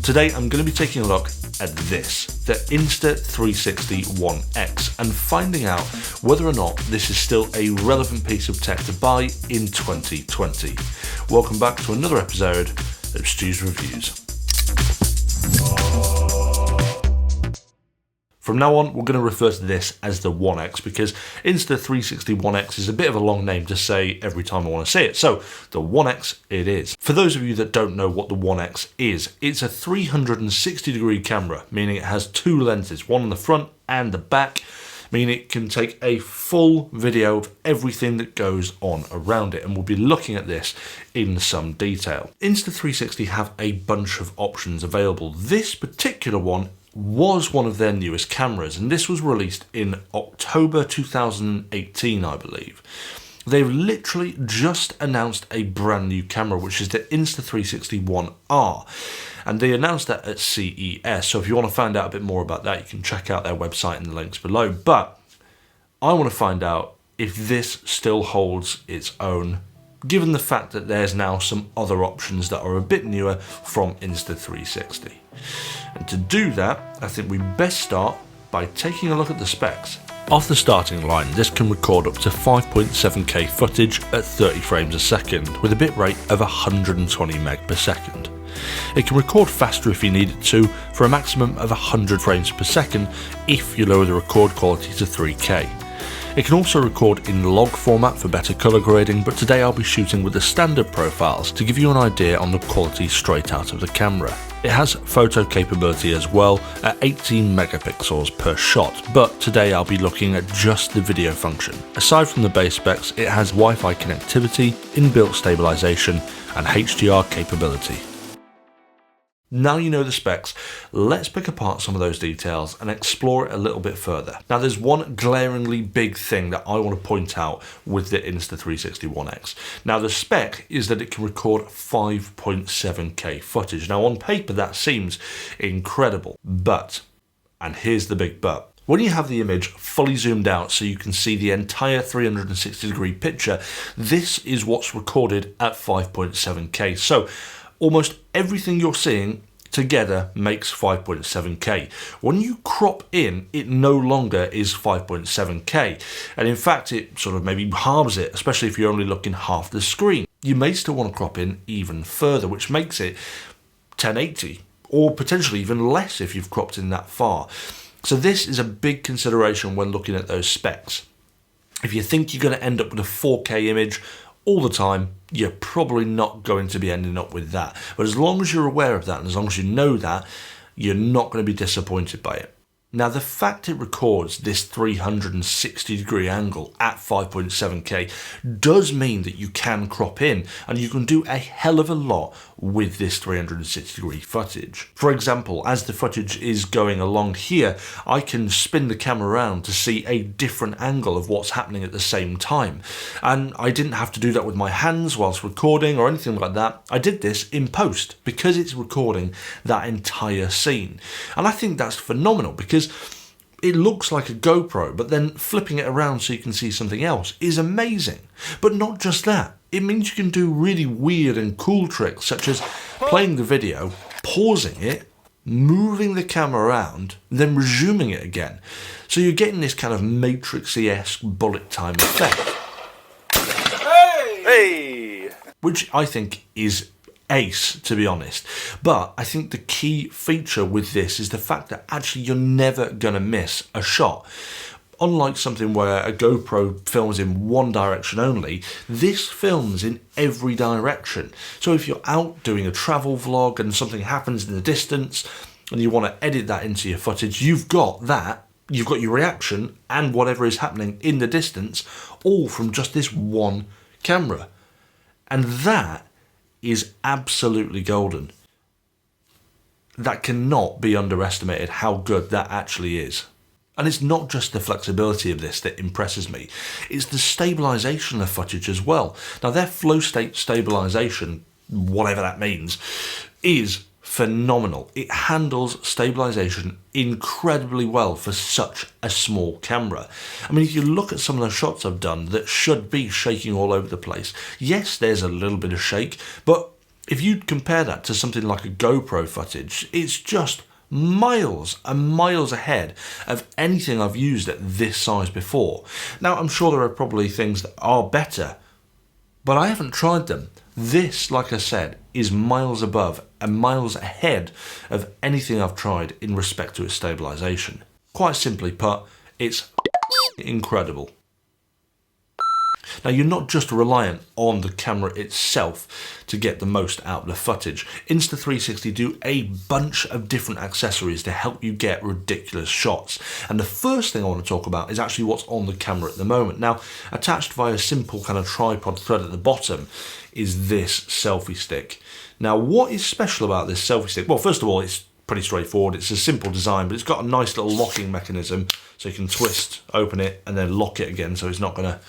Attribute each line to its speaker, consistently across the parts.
Speaker 1: Today I'm going to be taking a look at this, the Insta360 ONE X, and finding out whether or not this is still a relevant piece of tech to buy in 2020. Welcome back to another episode of Stu's Reviews. From now on, we're going to refer to this as the ONE X because Insta360 ONE X is a bit of a long name to say every time I want to say it. So, the ONE X it is. For those of you that don't know what the ONE X is, it's a 360-degree camera, meaning it has two lenses, one on the front and the back, meaning it can take a full video of everything that goes on around it, and we'll be looking at this in some detail. Insta360 have a bunch of options available. This particular one was one of their newest cameras, and this was released in October 2018, I believe. They've literally just announced a brand new camera, which is the Insta360 ONE R, and they announced that at CES. So if you want to find out a bit more about that, you can check out their website in the links below. But I want to find out if this still holds its own, given the fact that there's now some other options that are a bit newer from Insta360. And to do that, I think we best start by taking a look at the specs. Off the starting line, this can record up to 5.7K footage at 30 frames a second with a bitrate of 120 meg per second. It can record faster if you need it to, for a maximum of 100 frames per second if you lower the record quality to 3K. It can also record in log format for better colour grading, but today I'll be shooting with the standard profiles to give you an idea on the quality straight out of the camera. It has photo capability as well at 18 megapixels per shot, but today I'll be looking at just the video function. Aside from the base specs, it has Wi-Fi connectivity, inbuilt stabilization and HDR capability. Now you know the specs, let's pick apart some of those details and explore it a little bit further. Now there's one glaringly big thing that I want to point out with the Insta360 ONE X. Now the spec is that it can record 5.7K footage. Now on paper that seems incredible, but, and here's the big but, when you have the image fully zoomed out so you can see the entire 360-degree picture, this is what's recorded at 5.7K. So almost everything you're seeing together makes 5.7K. When you crop in, it no longer is 5.7K. And in fact, it sort of maybe halves it, especially if you're only looking half the screen. You may still want to crop in even further, which makes it 1080, or potentially even less if you've cropped in that far. So this is a big consideration when looking at those specs. If you think you're going to end up with a 4K image all the time, you're probably not going to be ending up with that. But as long as you're aware of that and as long as you know that, you're not going to be disappointed by it. Now the fact it records this 360-degree angle at 5.7K does mean that you can crop in and you can do a hell of a lot with this 360-degree footage. For example, as the footage is going along here, I can spin the camera around to see a different angle of what's happening at the same time. And I didn't have to do that with my hands whilst recording or anything like that. I did this in post because it's recording that entire scene. And I think that's phenomenal because it looks like a GoPro, but then flipping it around so you can see something else is amazing. But not just that, it means you can do really weird and cool tricks such as playing the video, pausing it, moving the camera around, then resuming it again. So you're getting this kind of Matrix-esque bullet time effect. Hey! Which I think is ace, to be honest. But I think the key feature with this is the fact that actually you're never going to miss a shot. Unlike something where a GoPro films in one direction only, this films in every direction. So if you're out doing a travel vlog and something happens in the distance and you want to edit that into your footage, you've got that. You've got your reaction and whatever is happening in the distance, all from just this one camera. And that is absolutely golden. That cannot be underestimated how good that actually is. And it's not just the flexibility of this that impresses me, it's the stabilization of footage as well. Now their flow state stabilization, whatever that means, is phenomenal. It handles stabilization incredibly well for such a small camera. I mean, if you look at some of the shots I've done that should be shaking all over the place, yes, there's a little bit of shake, but if you compare that to something like a GoPro footage, it's just miles and miles ahead of anything I've used at this size before. Now, I'm sure there are probably things that are better, but I haven't tried them. This, like I said, is miles above and miles ahead of anything I've tried in respect to its stabilization. Quite simply put, it's incredible. Now, you're not just reliant on the camera itself to get the most out of the footage. Insta360 do a bunch of different accessories to help you get ridiculous shots. And the first thing I want to talk about is actually what's on the camera at the moment. Now, attached via a simple kind of tripod thread at the bottom is this selfie stick. Now, what is special about this selfie stick? Well, first of all, it's pretty straightforward. It's a simple design, but it's got a nice little locking mechanism, so you can twist, open it, and then lock it again, so it's not going to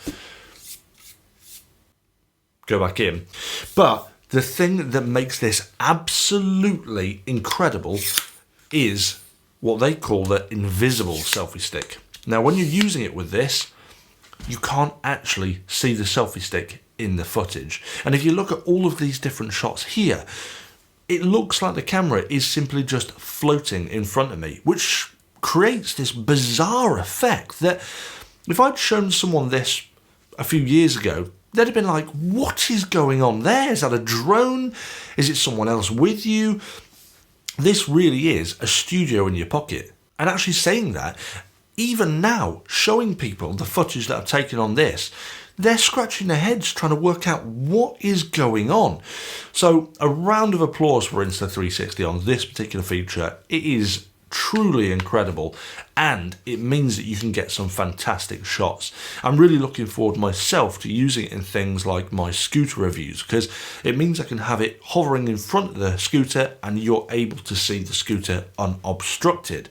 Speaker 1: go back in. But the thing that makes this absolutely incredible is what they call the invisible selfie stick. Now, when you're using it with this, you can't actually see the selfie stick in the footage. And if you look at all of these different shots here, it looks like the camera is simply just floating in front of me, which creates this bizarre effect that if I'd shown someone this a few years ago, they'd have been like, what is going on there? Is that a drone? Is it someone else with you? This really is a studio in your pocket. And actually saying that, even now, showing people the footage that I've taken on this, they're scratching their heads trying to work out what is going on. So a round of applause for Insta360 on this particular feature. It is truly incredible, and it means that you can get some fantastic shots. I'm really looking forward myself to using it in things like my scooter reviews, because it means I can have it hovering in front of the scooter and you're able to see the scooter unobstructed.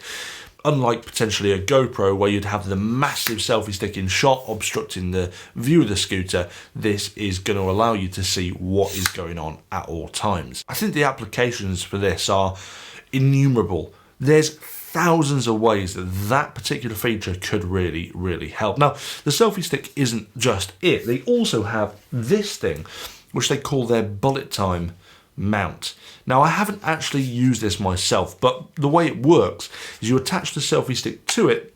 Speaker 1: Unlike potentially a GoPro where you'd have the massive selfie stick in shot obstructing the view of the scooter, this is going to allow you to see what is going on at all times. I think the applications for this are innumerable. There's thousands of ways that that particular feature could really, really help. Now, the selfie stick isn't just it. They also have this thing, which they call their bullet time mount. Now, I haven't actually used this myself, but the way it works is you attach the selfie stick to it,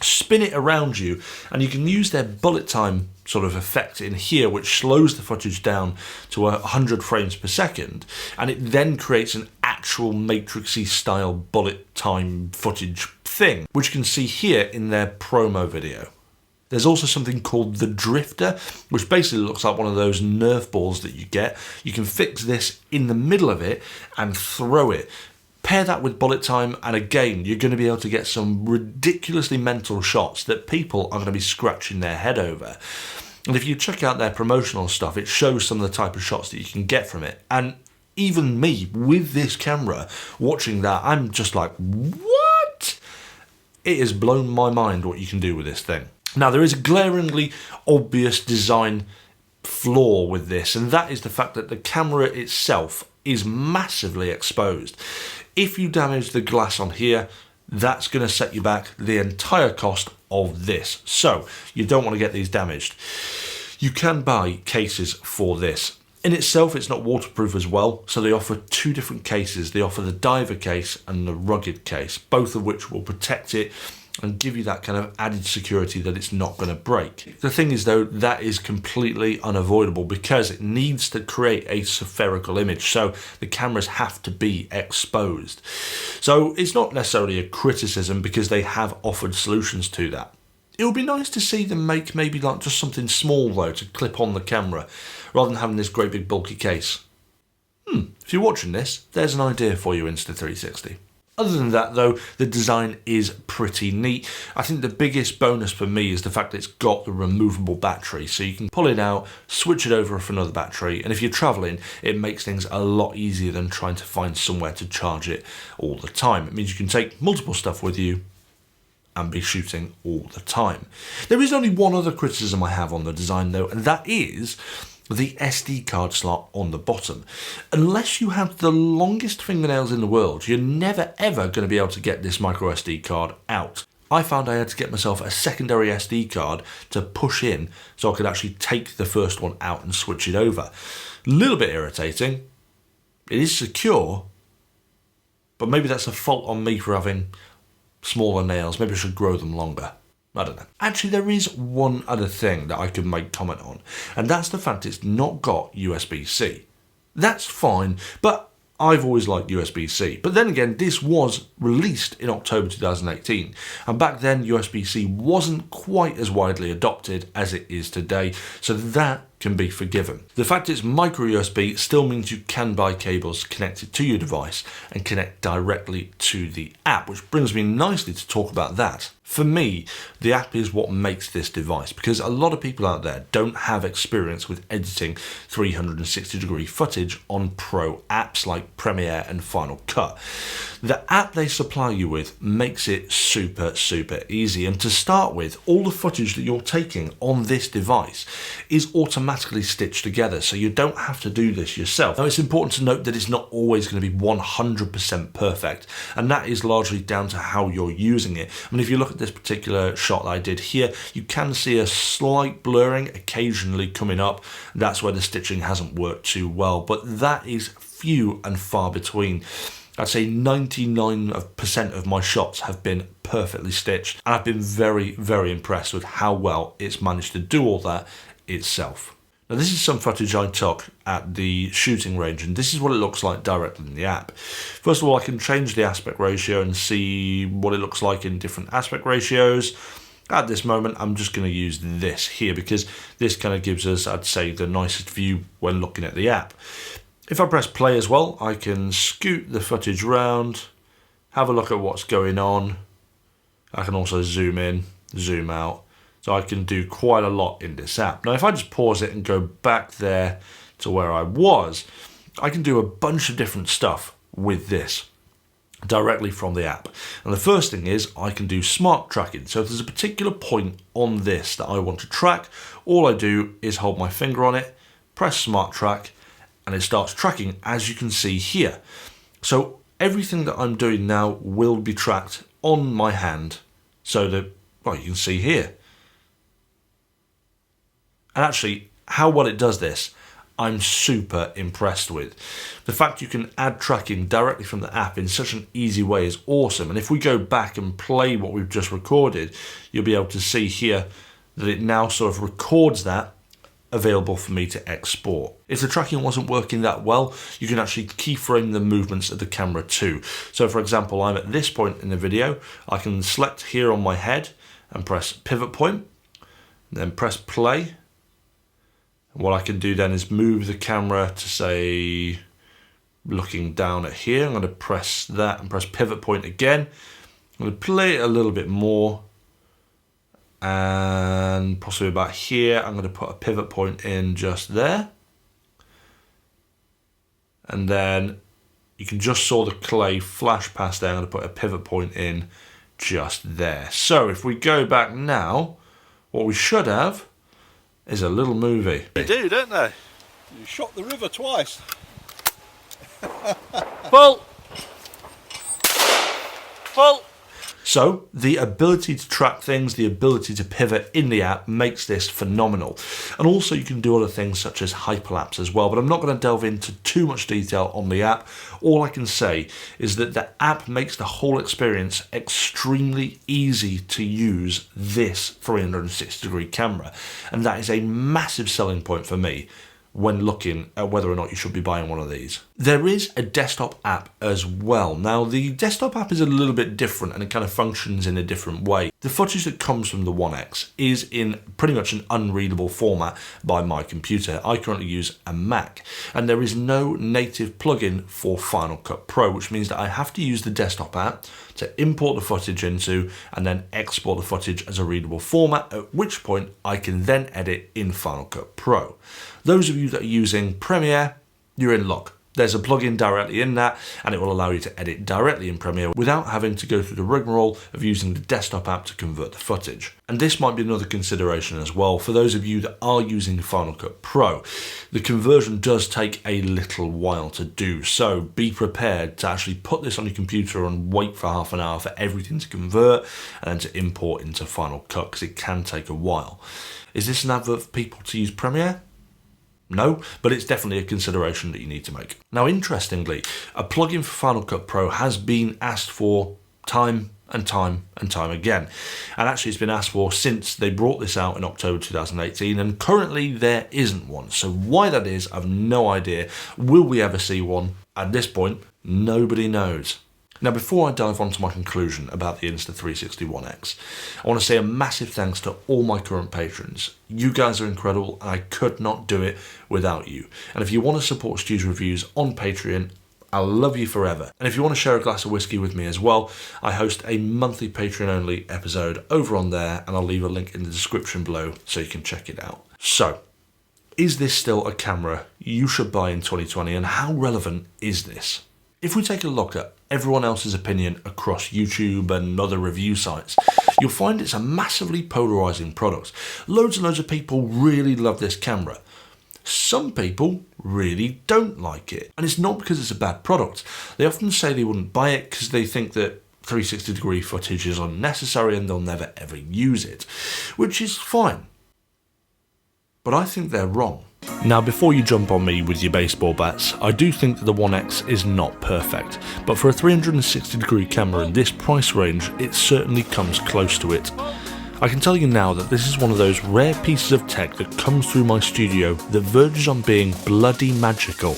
Speaker 1: spin it around you, and you can use their bullet time sort of effect in here, which slows the footage down to 100 frames per second, and it then creates an actual matrixy style bullet time footage thing, which you can see here in their promo video. There's also something called the drifter, which basically looks like one of those Nerf balls that you get. You can fix this in the middle of it and throw it. Pair that with bullet time, and again, you're going to be able to get some ridiculously mental shots that people are going to be scratching their head over. And if you check out their promotional stuff, it shows some of the type of shots that you can get from it. And even me, with this camera, watching that, I'm just like, what? It has blown my mind what you can do with this thing. Now, there is a glaringly obvious design flaw with this, and that is the fact that the camera itself is massively exposed. If you damage the glass on here, that's going to set you back the entire cost of this. So you don't want to get these damaged. You can buy cases for this. In itself, it's not waterproof as well, so they offer two different cases. They offer the diver case and the rugged case, both of which will protect it and give you that kind of added security that it's not going to break. The thing is, though, that is completely unavoidable because it needs to create a spherical image, so the cameras have to be exposed. So it's not necessarily a criticism because they have offered solutions to that. It would be nice to see them make maybe like just something small, though, to clip on the camera, rather than having this great big bulky case. If you're watching this, there's an idea for you, Insta360. Other than that, though, the design is pretty neat. I think the biggest bonus for me is the fact that it's got the removable battery, so you can pull it out, switch it over for another battery, and if you're traveling, it makes things a lot easier than trying to find somewhere to charge it all the time. It means you can take multiple stuff with you and be shooting all the time. There is only one other criticism I have on the design, though, and that is the SD card slot on the bottom. Unless you have the longest fingernails in the world, you're never ever going to be able to get this micro SD card out. I found I had to get myself a secondary SD card to push in so I could actually take the first one out and switch it over. A little bit irritating, It is secure, but maybe that's a fault on me for having smaller nails. Maybe I should grow them longer. I don't know. Actually, there is one other thing that I could make comment on, and that's the fact it's not got USB-C. That's fine, but I've always liked USB-C. But then again, this was released in October 2018, and back then USB-C wasn't quite as widely adopted as it is today, so that can be forgiven. The fact it's micro USB still means you can buy cables connected to your device and connect directly to the app, which brings me nicely to talk about that. For me, the app is what makes this device, because a lot of people out there don't have experience with editing 360-degree footage on pro apps like Premiere and Final Cut. The app they supply you with makes it super easy, and to start with, all the footage that you're taking on this device is automatically stitched together, so you don't have to do this yourself. Now, it's important to note that it's not always going to be 100% perfect, and that is largely down to how you're using it. I mean, if you look at this particular shot that I did here, you can see a slight blurring occasionally coming up. That's where the stitching hasn't worked too well, but that is few and far between. I'd say 99% of my shots have been perfectly stitched, and I've been very impressed with how well it's managed to do all that itself. Now, this is some footage I took at the shooting range, and this is what it looks like directly in the app. First of all, I can change the aspect ratio and see what it looks like in different aspect ratios. At this moment, I'm just going to use this here because this kind of gives us, I'd say, the nicest view when looking at the app. If I press play as well, I can scoot the footage round, have a look at what's going on. I can also zoom in, zoom out. So I can do quite a lot in this app. Now, if I just pause it and go back there to where I was, I can do a bunch of different stuff with this directly from the app. And the first thing is I can do smart tracking. So if there's a particular point on this that I want to track, all I do is hold my finger on it, press smart track, and it starts tracking, as you can see here. So everything that I'm doing now will be tracked on my hand, so that, well, you can see here. And actually, how well it does this, I'm super impressed with. The fact you can add tracking directly from the app in such an easy way is awesome. And if we go back and play what we've just recorded, you'll be able to see here that it now sort of records that, available for me to export. If the tracking wasn't working that well, you can actually keyframe the movements of the camera too. So for example, I'm at this point in the video, I can select here on my head and press pivot point, then press play. And what I can do then is move the camera to, say, looking down at here. I'm going to press that and press pivot point again. I'm going to play it a little bit more, and possibly about here. I'm going to put a pivot point in just there, and then you can just saw the clay flash past there. I'm going to put a pivot point in just there. So if we go back now, what we should have is a little movie.
Speaker 2: They do, don't they? You shot the river twice.
Speaker 1: Well. So the ability to track things, the ability to pivot in the app makes this phenomenal. And also you can do other things such as hyperlapse as well, but I'm not going to delve into too much detail on the app. All I can say is that the app makes the whole experience extremely easy to use this 360-degree camera. And that is a massive selling point for me when looking at whether or not you should be buying one of these. There is a desktop app as well. Now, the desktop app is a little bit different and it kind of functions in a different way. The footage that comes from the One X is in pretty much an unreadable format by my computer. I currently use a Mac, and there is no native plugin for Final Cut Pro, which means that I have to use the desktop app to import the footage into and then export the footage as a readable format, at which point I can then edit in Final Cut Pro. Those of you that are using Premiere, you're in luck. There's a plugin directly in that, and it will allow you to edit directly in Premiere without having to go through the rigmarole of using the desktop app to convert the footage. And this might be another consideration as well for those of you that are using Final Cut Pro. The conversion does take a little while to do, so be prepared to actually put this on your computer and wait for half an hour for everything to convert and then to import into Final Cut, because it can take a while. Is this an advert for people to use Premiere? No, but it's definitely a consideration that you need to make. Now, interestingly, a plugin for Final Cut Pro has been asked for time and time again. And actually it's been asked for since they brought this out in October 2018, and currently there isn't one. So why that is, I've no idea. Will we ever see one? At this point, nobody knows. Now, before I dive on to my conclusion about the Insta360 ONE X, I want to say a massive thanks to all my current patrons. You guys are incredible, and I could not do it without you. And if you want to support Stu's Reviews on Patreon, I'll love you forever. And if you want to share a glass of whiskey with me as well, I host a monthly Patreon-only episode over on there, and I'll leave a link in the description below so you can check it out. So, is this still a camera you should buy in 2020, and how relevant is this? If we take a look at everyone else's opinion across YouTube and other review sites, you'll find it's a massively polarising product. Loads and loads of people really love this camera. Some people really don't like it. And it's not because it's a bad product. They often say they wouldn't buy it because they think that 360-degree footage is unnecessary and they'll never ever use it, which is fine. But I think they're wrong. Now, before you jump on me with your baseball bats, I do think that the ONE X is not perfect, but for a 360-degree camera in this price range, it certainly comes close to it. I can tell you now that this is one of those rare pieces of tech that comes through my studio that verges on being bloody magical.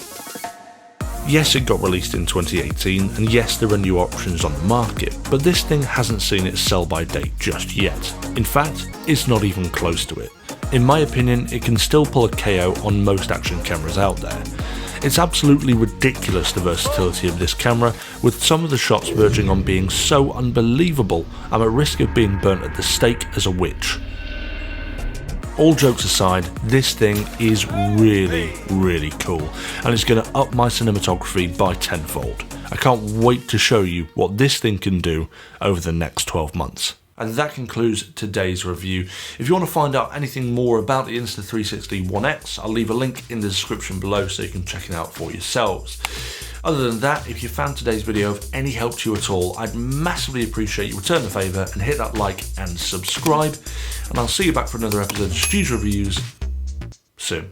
Speaker 1: Yes, it got released in 2018, and yes, there are new options on the market, but this thing hasn't seen its sell-by date just yet. In fact, it's not even close to it. In my opinion, it can still pull a KO on most action cameras out there. It's absolutely ridiculous, the versatility of this camera, with some of the shots verging on being so unbelievable I'm at risk of being burnt at the stake as a witch. All jokes aside, this thing is really cool, and it's going to up my cinematography by tenfold. I can't wait to show you what this thing can do over the next 12 months. And that concludes today's review. If you want to find out anything more about the Insta360 ONE X, I'll leave a link in the description below so you can check it out for yourselves. Other than that, if you found today's video of any help to you at all, I'd massively appreciate you return the favour and hit that like and subscribe. And I'll see you back for another episode of Stu's Reviews soon.